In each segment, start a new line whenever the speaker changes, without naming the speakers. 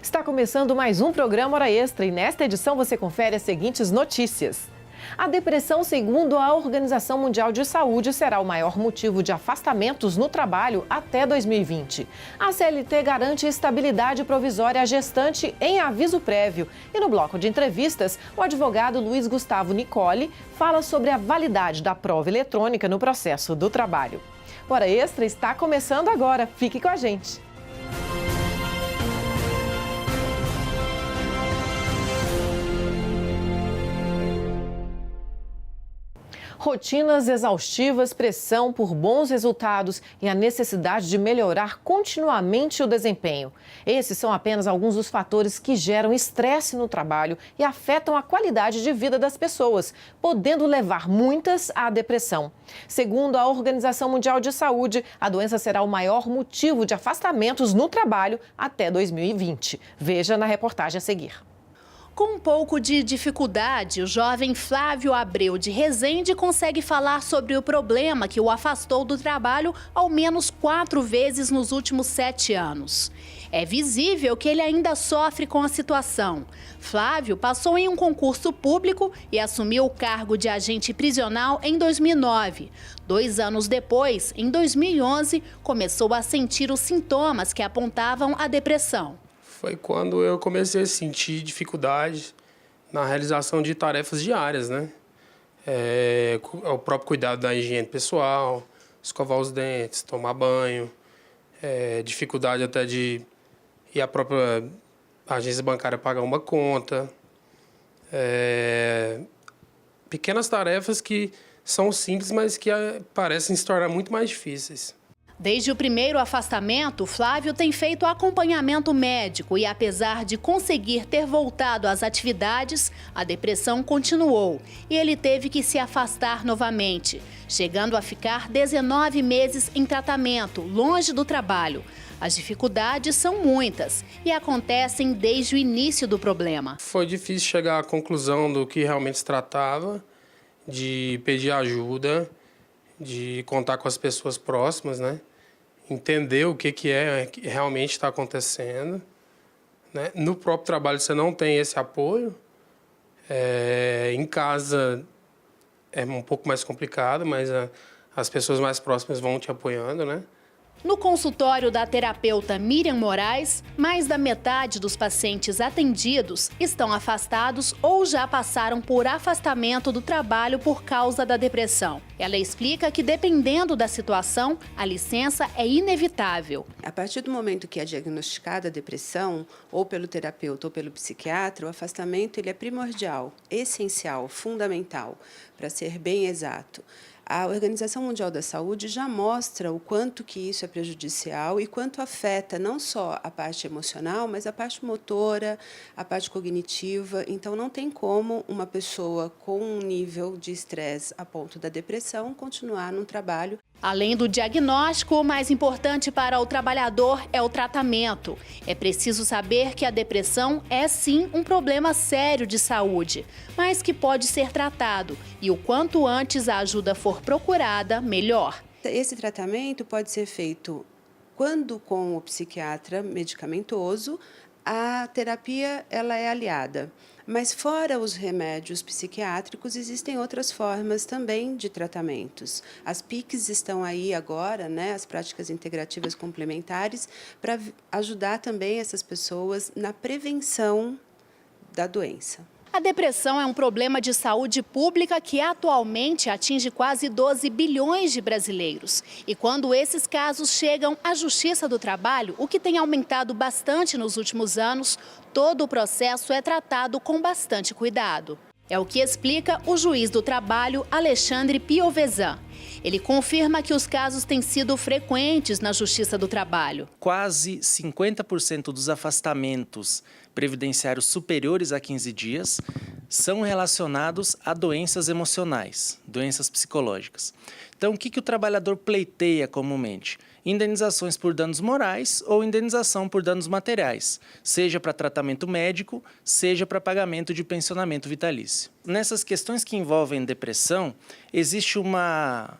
Está começando mais um programa Hora Extra e nesta edição você confere as seguintes notícias. A depressão, segundo a Organização Mundial de Saúde, será o maior motivo de afastamentos no trabalho até 2020. A CLT garante estabilidade provisória à gestante em aviso prévio. E no bloco de entrevistas, o advogado Luiz Gustavo Nicoli fala sobre a validade da prova eletrônica no processo do trabalho. Hora Extra está começando agora. Fique com a gente. Rotinas exaustivas, pressão por bons resultados e a necessidade de melhorar continuamente o desempenho. Esses são apenas alguns dos fatores que geram estresse no trabalho e afetam a qualidade de vida das pessoas, podendo levar muitas à depressão. Segundo a Organização Mundial de Saúde, a doença será o maior motivo de afastamentos no trabalho até 2020. Veja na reportagem a seguir.
Com um pouco de dificuldade, o jovem Flávio Abreu de Resende consegue falar sobre o problema que o afastou do trabalho ao menos 4 vezes nos últimos 7 anos. É visível que ele ainda sofre com a situação. Flávio passou em um concurso público e assumiu o cargo de agente prisional em 2009. 2 anos depois, em 2011, começou a sentir os sintomas que apontavam a depressão.
Foi quando eu comecei a sentir dificuldade na realização de tarefas diárias, né? O próprio cuidado da higiene pessoal, escovar os dentes, tomar banho, dificuldade até de ir à própria agência bancária pagar uma conta. Pequenas tarefas que são simples, mas que parecem se tornar muito mais difíceis.
Desde o primeiro afastamento, Flávio tem feito acompanhamento médico e, apesar de conseguir ter voltado às atividades, a depressão continuou e ele teve que se afastar novamente, chegando a ficar 19 meses em tratamento, longe do trabalho. As dificuldades são muitas e acontecem desde o início do problema.
Foi difícil chegar à conclusão do que realmente se tratava, de pedir ajuda, de contar com as pessoas próximas, né? Entender o que realmente está acontecendo, né? No próprio trabalho você não tem esse apoio. Em casa é um pouco mais complicado, mas as pessoas mais próximas vão te apoiando, né?
No consultório da terapeuta Miriam Moraes, mais da metade dos pacientes atendidos estão afastados ou já passaram por afastamento do trabalho por causa da depressão. Ela explica que, dependendo da situação, a licença é inevitável.
A partir do momento que é diagnosticada a depressão, ou pelo terapeuta ou pelo psiquiatra, o afastamento ele é primordial, essencial, fundamental, para ser bem exato. A Organização Mundial da Saúde já mostra o quanto que isso é prejudicial e quanto afeta não só a parte emocional, mas a parte motora, a parte cognitiva. Então, não tem como uma pessoa com um nível de estresse a ponto da depressão continuar no trabalho.
Além do diagnóstico, o mais importante para o trabalhador é o tratamento. É preciso saber que a depressão é sim um problema sério de saúde, mas que pode ser tratado e o quanto antes a ajuda for procurada, melhor.
Esse tratamento pode ser feito quando com o psiquiatra medicamentoso, a terapia ela é aliada. Mas fora os remédios psiquiátricos, existem outras formas também de tratamentos. As PICs estão aí agora, né, as práticas integrativas complementares, para ajudar também essas pessoas na prevenção da doença.
A depressão é um problema de saúde pública que atualmente atinge quase 12 bilhões de brasileiros. E quando esses casos chegam à Justiça do Trabalho, o que tem aumentado bastante nos últimos anos, todo o processo é tratado com bastante cuidado. É o que explica o juiz do trabalho, Alexandre Piovesan. Ele confirma que os casos têm sido frequentes na Justiça do Trabalho.
Quase 50% dos afastamentos previdenciários superiores a 15 dias são relacionados a doenças emocionais, doenças psicológicas. Então, o que o trabalhador pleiteia comumente? Indenizações por danos morais ou indenização por danos materiais, seja para tratamento médico, seja para pagamento de pensionamento vitalício. Nessas questões que envolvem depressão, existe uma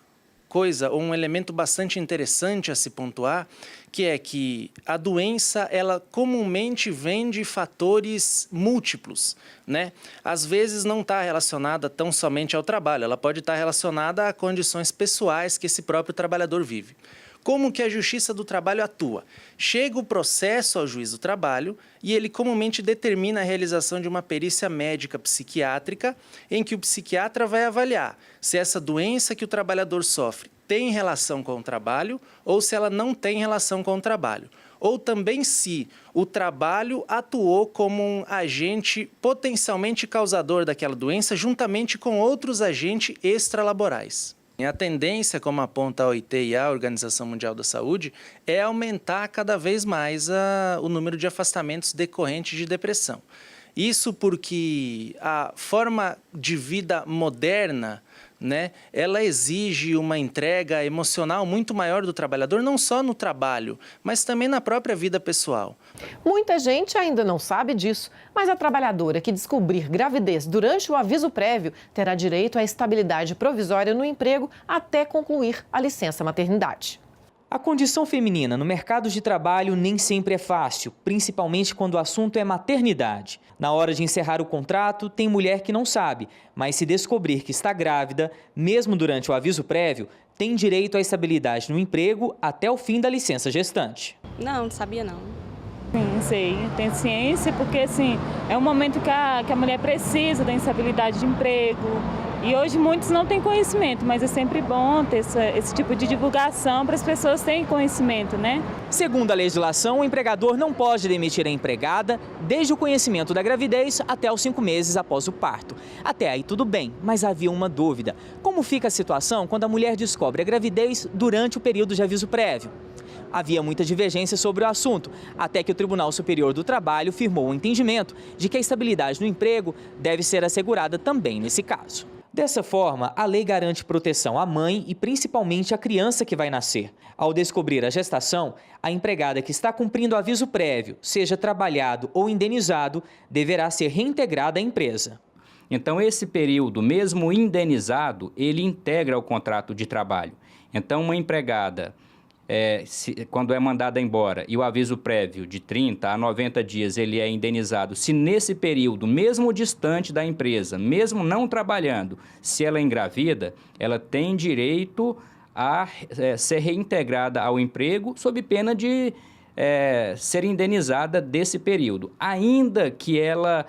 coisa, ou um elemento bastante interessante a se pontuar, que é que a doença, ela comumente vem de fatores múltiplos, né? Às vezes não está relacionada tão somente ao trabalho, ela pode estar relacionada a condições pessoais que esse próprio trabalhador vive. Como que a Justiça do Trabalho atua? Chega o processo ao juiz do trabalho e ele comumente determina a realização de uma perícia médica psiquiátrica em que o psiquiatra vai avaliar se essa doença que o trabalhador sofre tem relação com o trabalho ou se ela não tem relação com o trabalho. Ou também se o trabalho atuou como um agente potencialmente causador daquela doença juntamente com outros agentes extralaborais. A tendência, como aponta a OIT e a Organização Mundial da Saúde, é aumentar cada vez mais o número de afastamentos decorrentes de depressão. Isso porque a forma de vida moderna, né, ela exige uma entrega emocional muito maior do trabalhador, não só no trabalho, mas também na própria vida pessoal.
Muita gente ainda não sabe disso, mas a trabalhadora que descobrir gravidez durante o aviso prévio terá direito à estabilidade provisória no emprego até concluir a licença maternidade.
A condição feminina no mercado de trabalho nem sempre é fácil, principalmente quando o assunto é maternidade. Na hora de encerrar o contrato, tem mulher que não sabe, mas se descobrir que está grávida, mesmo durante o aviso prévio, tem direito à estabilidade no emprego até o fim da licença gestante.
Não sabia não.
Sim, sei, tenho ciência porque assim, é um momento que a mulher precisa da instabilidade de emprego. E hoje muitos não têm conhecimento, mas é sempre bom ter esse tipo de divulgação para as pessoas terem conhecimento, né?
Segundo a legislação, o empregador não pode demitir a empregada desde o conhecimento da gravidez até os 5 meses após o parto. Até aí tudo bem, mas havia uma dúvida. Como fica a situação quando a mulher descobre a gravidez durante o período de aviso prévio? Havia muita divergência sobre o assunto, até que o Tribunal Superior do Trabalho firmou o entendimento de que a estabilidade no emprego deve ser assegurada também nesse caso. Dessa forma, a lei garante proteção à mãe e principalmente à criança que vai nascer. Ao descobrir a gestação, a empregada que está cumprindo aviso prévio, seja trabalhado ou indenizado, deverá ser reintegrada à empresa.
Então, esse período, mesmo indenizado, ele integra o contrato de trabalho. Então, uma empregada, quando é mandada embora e o aviso prévio de 30 a 90 dias ele é indenizado, se nesse período, mesmo distante da empresa, mesmo não trabalhando, se ela é engravida, ela tem direito a ser reintegrada ao emprego sob pena de ser indenizada desse período, ainda que ela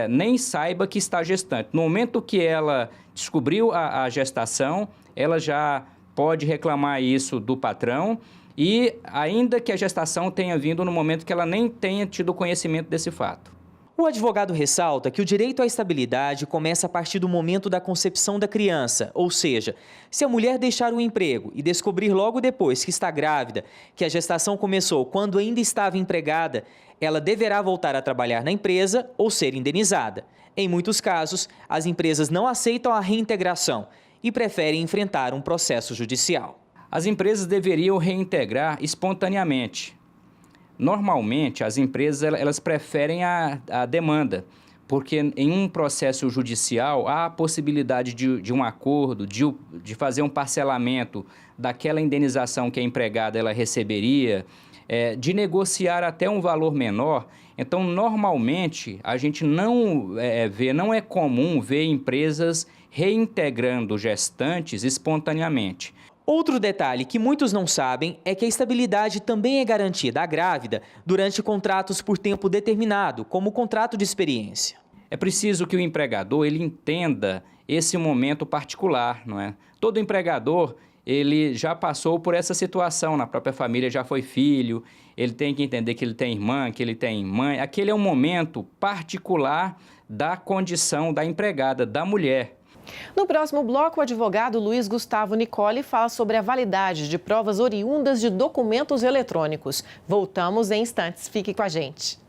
nem saiba que está gestante. No momento que ela descobriu a gestação, ela já pode reclamar isso do patrão e ainda que a gestação tenha vindo no momento que ela nem tenha tido conhecimento desse fato.
O advogado ressalta que o direito à estabilidade começa a partir do momento da concepção da criança, ou seja, se a mulher deixar o emprego e descobrir logo depois que está grávida, que a gestação começou quando ainda estava empregada, ela deverá voltar a trabalhar na empresa ou ser indenizada. Em muitos casos, as empresas não aceitam a reintegração e preferem enfrentar um processo judicial.
As empresas deveriam reintegrar espontaneamente. Normalmente, as empresas elas preferem a demanda, porque em um processo judicial há a possibilidade de um acordo, de fazer um parcelamento daquela indenização que a empregada ela receberia, de negociar até um valor menor. Então, normalmente, a gente não é comum ver empresas reintegrando gestantes espontaneamente.
Outro detalhe que muitos não sabem é que a estabilidade também é garantida à grávida durante contratos por tempo determinado, como o contrato de experiência.
É preciso que o empregador ele entenda esse momento particular, não é? Todo empregador ele já passou por essa situação na própria família, já foi filho, ele tem que entender que ele tem irmã, que ele tem mãe. Aquele é um momento particular da condição da empregada, da mulher.
No próximo bloco, o advogado Luiz Gustavo Nicoli fala sobre a validade de provas oriundas de documentos eletrônicos. Voltamos em instantes. Fique com a gente.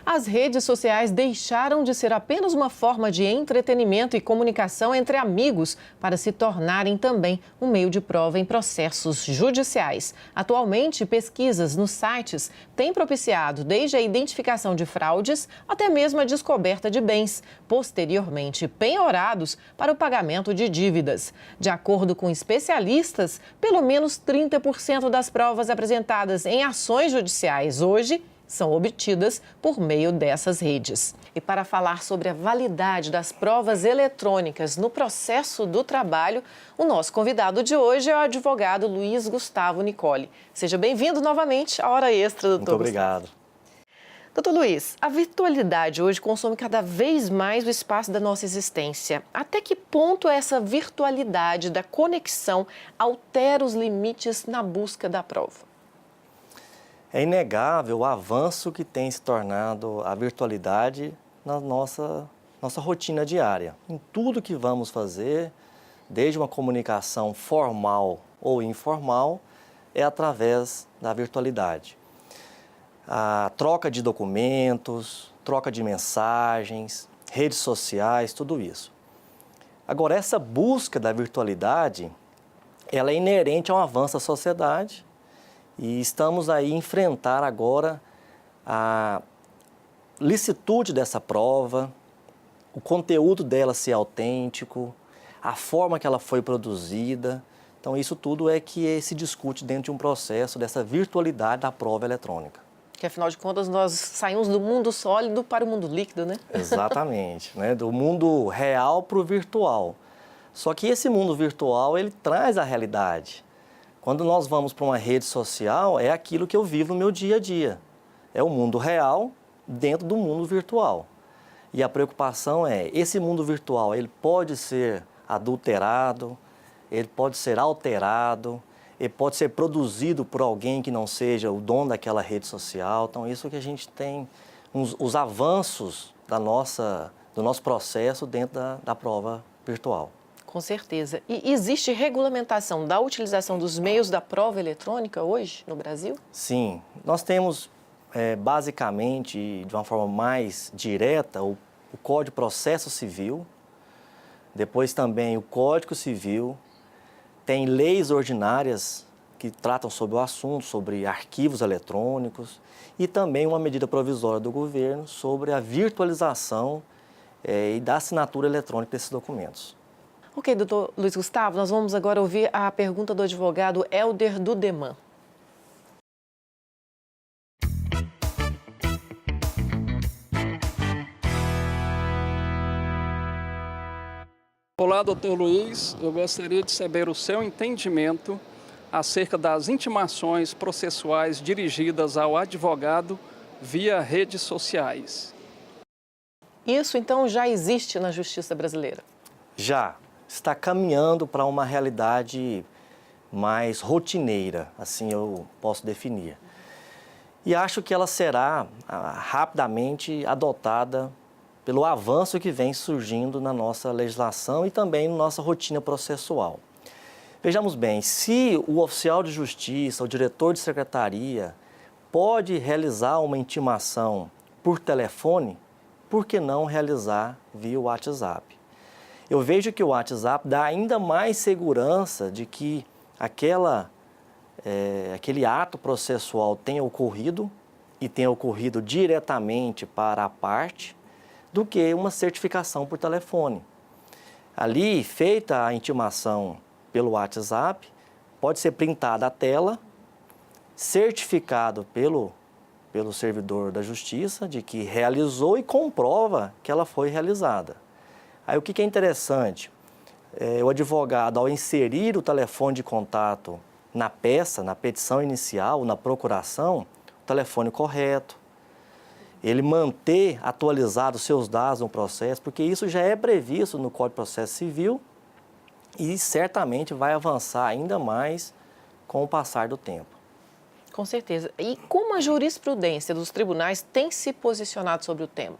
As redes sociais deixaram de ser apenas uma forma de entretenimento e comunicação entre amigos para se tornarem também um meio de prova em processos judiciais. Atualmente, pesquisas nos sites têm propiciado desde a identificação de fraudes até mesmo a descoberta de bens, posteriormente penhorados para o pagamento de dívidas. De acordo com especialistas, pelo menos 30% das provas apresentadas em ações judiciais hoje são obtidas por meio dessas redes. E para falar sobre a validade das provas eletrônicas no processo do trabalho, o nosso convidado de hoje é o advogado Luiz Gustavo Nicoli. Seja bem-vindo novamente à Hora Extra, doutor.
Muito obrigado.
Doutor Luiz, a virtualidade hoje consome cada vez mais o espaço da nossa existência. Até que ponto essa virtualidade da conexão altera os limites na busca da prova?
É inegável o avanço que tem se tornado a virtualidade na nossa rotina diária. Em tudo que vamos fazer, desde uma comunicação formal ou informal, é através da virtualidade. A troca de documentos, troca de mensagens, redes sociais, tudo isso. Agora, essa busca da virtualidade, ela é inerente a um avanço da sociedade. E estamos aí a enfrentar agora a licitude dessa prova, o conteúdo dela ser autêntico, a forma que ela foi produzida. Então, isso tudo é que se discute dentro de um processo dessa virtualidade da prova eletrônica.
Que, afinal de contas, nós saímos do mundo sólido para o mundo líquido, né?
Exatamente, né? Do mundo real para o virtual. Só que esse mundo virtual, ele traz a realidade. Quando nós vamos para uma rede social, é aquilo que eu vivo no meu dia a dia. É o mundo real dentro do mundo virtual. E a preocupação é, esse mundo virtual, ele pode ser adulterado, ele pode ser alterado, ele pode ser produzido por alguém que não seja o dono daquela rede social. Então, isso que a gente tem, os avanços do nosso processo dentro da prova virtual.
Com certeza. E existe regulamentação da utilização dos meios da prova eletrônica hoje no Brasil?
Sim. Nós temos, basicamente, de uma forma mais direta, o Código de Processo Civil, depois também o Código Civil, tem leis ordinárias que tratam sobre o assunto, sobre arquivos eletrônicos e também uma medida provisória do governo sobre a virtualização e da assinatura eletrônica desses documentos.
Ok, doutor Luiz Gustavo, nós vamos agora ouvir a pergunta do advogado Helder Dudeman.
Olá, doutor Luiz. Eu gostaria de saber o seu entendimento acerca das intimações processuais dirigidas ao advogado via redes sociais.
Isso, então, já existe na justiça brasileira?
Já. Está caminhando para uma realidade mais rotineira, assim eu posso definir. E acho que ela será rapidamente adotada pelo avanço que vem surgindo na nossa legislação e também na nossa rotina processual. Vejamos bem, se o oficial de justiça, o diretor de secretaria, pode realizar uma intimação por telefone, por que não realizar via WhatsApp? Eu vejo que o WhatsApp dá ainda mais segurança de que aquele ato processual tenha ocorrido e tenha ocorrido diretamente para a parte do que uma certificação por telefone. Ali, feita a intimação pelo WhatsApp, pode ser printada a tela, certificado pelo servidor da Justiça de que realizou e comprova que ela foi realizada. Aí o que é interessante, o advogado, ao inserir o telefone de contato na peça, na petição inicial, na procuração, o telefone correto, ele manter atualizados seus dados no processo, porque isso já é previsto no Código de Processo Civil e certamente vai avançar ainda mais com o passar do tempo.
Com certeza. E como a jurisprudência dos tribunais tem se posicionado sobre o tema?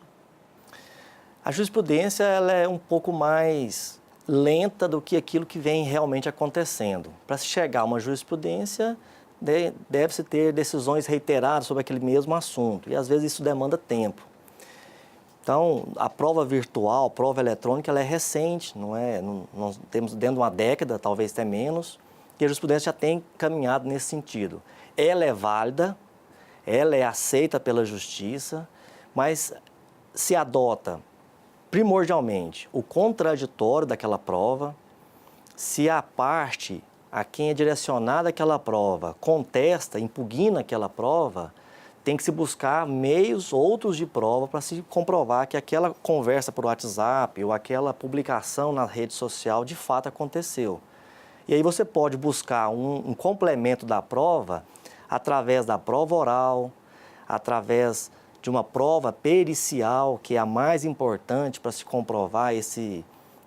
A jurisprudência ela é um pouco mais lenta do que aquilo que vem realmente acontecendo. Para se chegar a uma jurisprudência, deve-se ter decisões reiteradas sobre aquele mesmo assunto. E, às vezes, isso demanda tempo. Então, a prova virtual, a prova eletrônica, ela é recente, nós temos dentro de uma década, talvez até menos, que a jurisprudência já tem caminhado nesse sentido. Ela é válida, ela é aceita pela justiça, mas se adota primordialmente o contraditório daquela prova, se a parte a quem é direcionada aquela prova contesta, impugna aquela prova, tem que se buscar meios outros de prova para se comprovar que aquela conversa por WhatsApp ou aquela publicação na rede social de fato aconteceu. E aí você pode buscar um complemento da prova através da prova oral, através de uma prova pericial, que é a mais importante para se comprovar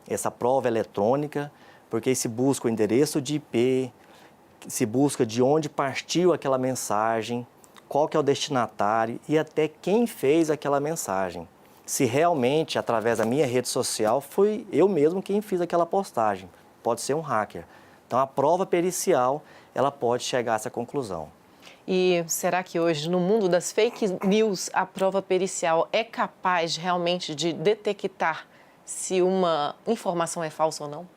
essa prova eletrônica, porque aí se busca o endereço de IP, se busca de onde partiu aquela mensagem, qual que é o destinatário e até quem fez aquela mensagem. Se realmente, através da minha rede social, fui eu mesmo quem fiz aquela postagem. Pode ser um hacker. Então, a prova pericial, ela pode chegar a essa conclusão.
E será que hoje, no mundo das fake news, a prova pericial é capaz realmente de detectar se uma informação é falsa ou não?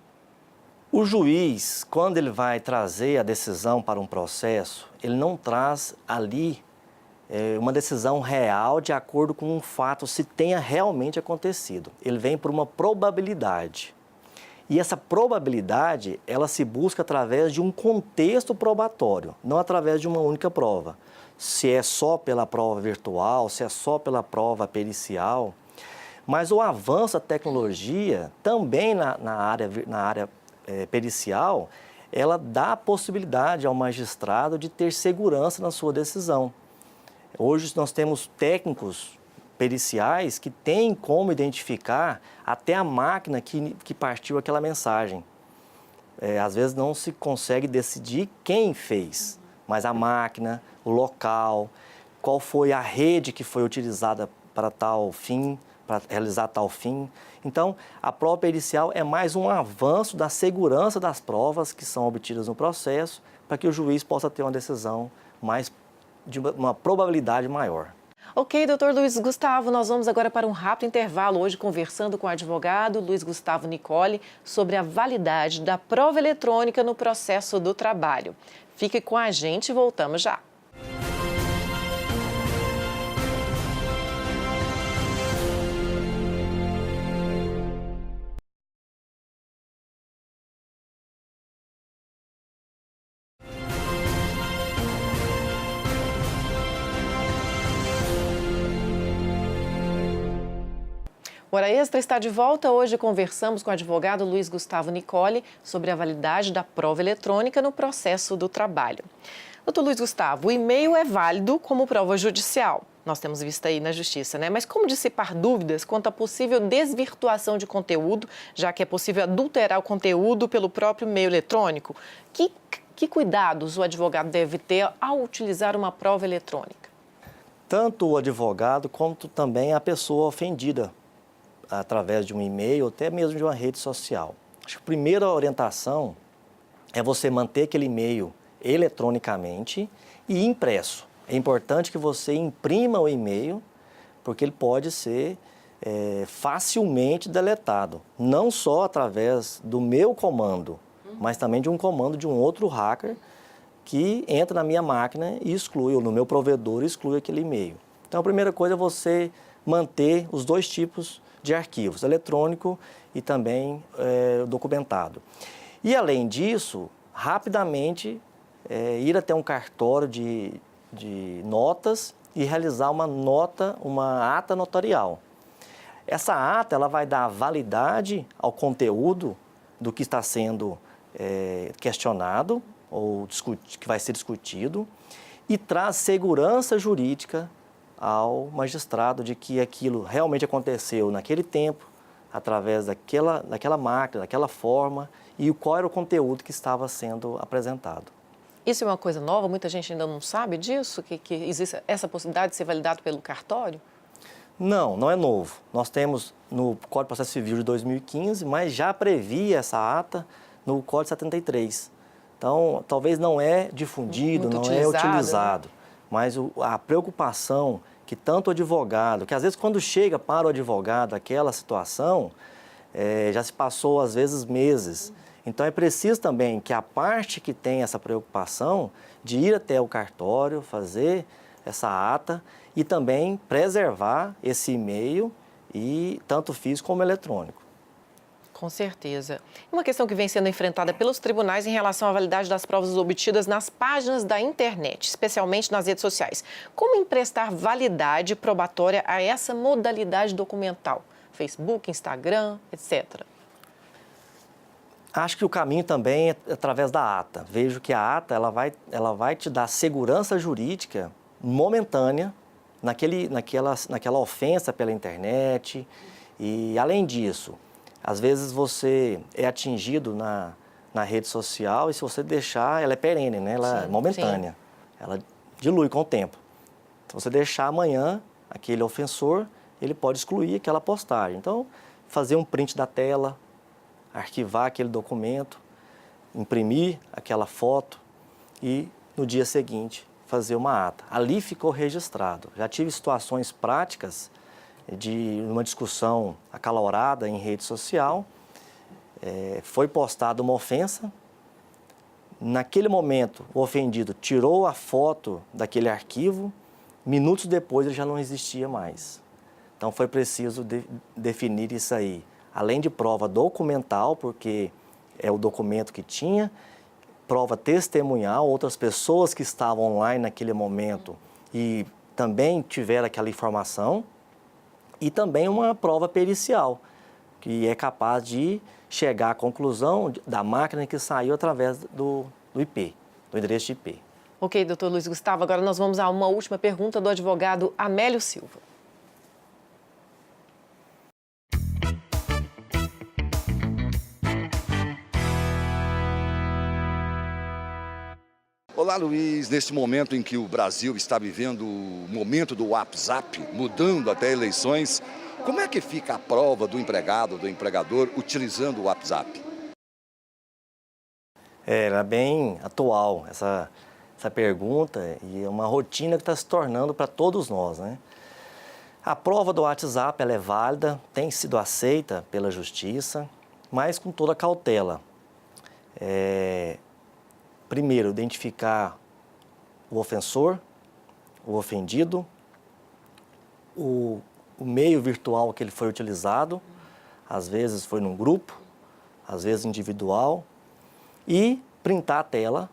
O juiz, quando ele vai trazer a decisão para um processo, ele não traz ali uma decisão real de acordo com um fato, se tenha realmente acontecido. Ele vem por uma probabilidade. E essa probabilidade, ela se busca através de um contexto probatório, não através de uma única prova. Se é só pela prova virtual, se é só pela prova pericial. Mas o avanço da tecnologia, também na área pericial, ela dá a possibilidade ao magistrado de ter segurança na sua decisão. Hoje nós temos técnicos periciais que têm como identificar até a máquina que partiu aquela mensagem. Às vezes não se consegue decidir quem fez, mas a máquina, o local, qual foi a rede que foi utilizada para tal fim, para realizar tal fim. Então, a prova pericial é mais um avanço da segurança das provas que são obtidas no processo, para que o juiz possa ter uma decisão de uma probabilidade maior.
Ok, doutor Luiz Gustavo, nós vamos agora para um rápido intervalo, hoje conversando com o advogado Luiz Gustavo Nicoli sobre a validade da prova eletrônica no processo do trabalho. Fique com a gente e voltamos já. Hora Extra está de volta. Hoje conversamos com o advogado Luiz Gustavo Nicoli sobre a validade da prova eletrônica no processo do trabalho. Doutor Luiz Gustavo, o e-mail é válido como prova judicial. Nós temos visto aí na justiça, né? Mas como dissipar dúvidas quanto à possível desvirtuação de conteúdo, já que é possível adulterar o conteúdo pelo próprio meio eletrônico? Que cuidados o advogado deve ter ao utilizar uma prova eletrônica?
Tanto o advogado quanto também a pessoa ofendida, através de um e-mail ou até mesmo de uma rede social. Acho que a primeira orientação é você manter aquele e-mail eletronicamente e impresso. É importante que você imprima o e-mail, porque ele pode ser facilmente deletado. Não só através do meu comando, mas também de um comando de um outro hacker que entra na minha máquina e exclui, ou no meu provedor e exclui aquele e-mail. Então, a primeira coisa é você manter os dois tipos de arquivos, eletrônico e também documentado. E, além disso, rapidamente ir até um cartório de notas e realizar uma ata notarial. Essa ata ela vai dar validade ao conteúdo do que está sendo questionado ou que vai ser discutido e traz segurança jurídica ao magistrado de que aquilo realmente aconteceu naquele tempo, através daquela máquina, daquela forma, e qual era o conteúdo que estava sendo apresentado.
Isso é uma coisa nova? Muita gente ainda não sabe disso? Que existe essa possibilidade de ser validado pelo cartório?
Não é novo. Nós temos no Código de Processo Civil de 2015, mas já previa essa ata no Código 73. Então, talvez não é difundido, não é utilizado. Mas a preocupação que tanto o advogado, que às vezes quando chega para o advogado aquela situação, já se passou às vezes meses. Então é preciso também que a parte que tem essa preocupação de ir até o cartório, fazer essa ata e também preservar esse e-mail, e tanto físico como eletrônico.
Com certeza. Uma questão que vem sendo enfrentada pelos tribunais em relação à validade das provas obtidas nas páginas da internet, especialmente nas redes sociais. Como emprestar validade probatória a essa modalidade documental? Facebook, Instagram, etc.
Acho que o caminho também é através da ata. Vejo que a ata ela vai te dar segurança jurídica momentânea naquela ofensa pela internet. E, além disso, às vezes você é atingido na rede social e, se você deixar, ela é perene, né? Ela é momentânea. Sim. Ela dilui com o tempo. Se você deixar amanhã, aquele ofensor, ele pode excluir aquela postagem. Então, fazer um print da tela, arquivar aquele documento, imprimir aquela foto e, no dia seguinte, fazer uma ata. Ali ficou registrado. Já tive situações práticas de uma discussão acalorada em rede social, foi postada uma ofensa, naquele momento o ofendido tirou a foto daquele arquivo, minutos depois ele já não existia mais. Então foi preciso definir isso aí, além de prova documental, porque é o documento que tinha, prova testemunhal, outras pessoas que estavam online naquele momento e também tiveram aquela informação, e também uma prova pericial, que é capaz de chegar à conclusão da máquina que saiu através do IP, do endereço de IP.
Ok, doutor Luiz Gustavo, agora nós vamos a uma última pergunta do advogado Amélio Silva.
Olá, Luiz. Neste momento em que o Brasil está vivendo o momento do WhatsApp, mudando até eleições, como é que fica a prova do empregado, do empregador, utilizando o WhatsApp?
Era bem atual essa pergunta, e é uma rotina que está se tornando para todos nós, né? A prova do WhatsApp ela é válida, tem sido aceita pela Justiça, mas com toda cautela. Primeiro, identificar o ofensor, o ofendido, o meio virtual que ele foi utilizado, às vezes foi num grupo, às vezes individual, e printar a tela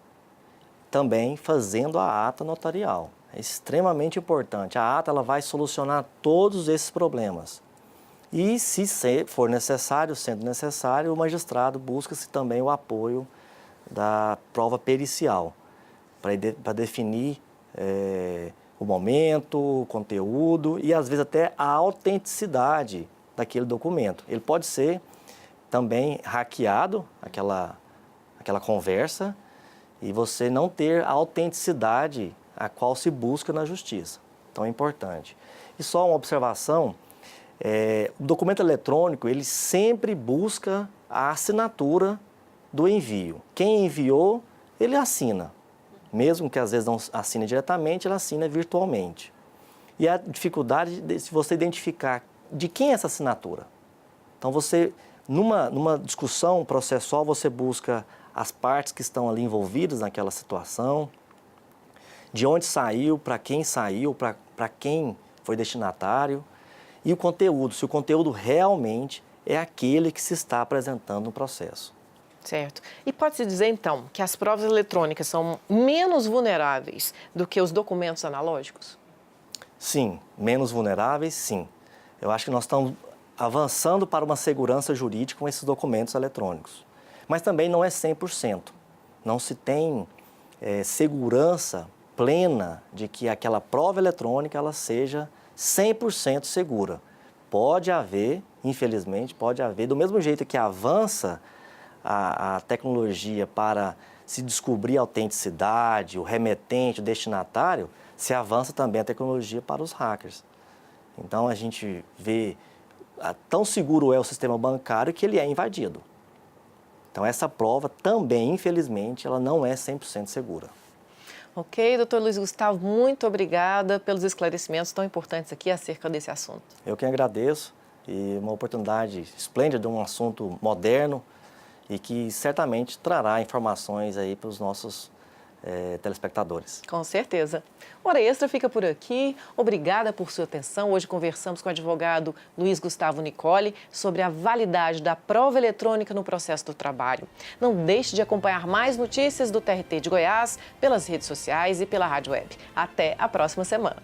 também fazendo a ata notarial. É extremamente importante. A ata ela vai solucionar todos esses problemas. E, se for necessário, sendo necessário, o magistrado busca-se também o apoio da prova pericial, para definir o momento, o conteúdo e, às vezes, até a autenticidade daquele documento. Ele pode ser também hackeado, aquela conversa, e você não ter a autenticidade a qual se busca na justiça. Então, é importante. E só uma observação, o documento eletrônico, ele sempre busca a assinatura do envio. Quem enviou, ele assina. Mesmo que às vezes não assine diretamente, ele assina virtualmente. E a dificuldade de você identificar de quem é essa assinatura. Então, você, numa discussão processual, você busca as partes que estão ali envolvidas naquela situação, de onde saiu, para quem foi destinatário, e o conteúdo, se o conteúdo realmente é aquele que se está apresentando no processo.
Certo. E pode-se dizer, então, que as provas eletrônicas são menos vulneráveis do que os documentos analógicos?
Sim, menos vulneráveis, sim. Eu acho que nós estamos avançando para uma segurança jurídica com esses documentos eletrônicos. Mas também não é 100%. Não se tem segurança plena de que aquela prova eletrônica ela seja 100% segura. Pode haver, infelizmente, do mesmo jeito que avança a tecnologia para se descobrir a autenticidade, o remetente, o destinatário, se avança também a tecnologia para os hackers. Então, a gente vê tão seguro é o sistema bancário que ele é invadido. Então, essa prova também, infelizmente, ela não é 100% segura.
Ok, doutor Luiz Gustavo, muito obrigada pelos esclarecimentos tão importantes aqui acerca desse assunto.
Eu que agradeço e uma oportunidade esplêndida de um assunto moderno e que certamente trará informações aí para os nossos telespectadores.
Com certeza. Hora Extra fica por aqui. Obrigada por sua atenção. Hoje conversamos com o advogado Luiz Gustavo Nicoli sobre a validade da prova eletrônica no processo do trabalho. Não deixe de acompanhar mais notícias do TRT de Goiás pelas redes sociais e pela rádio web. Até a próxima semana.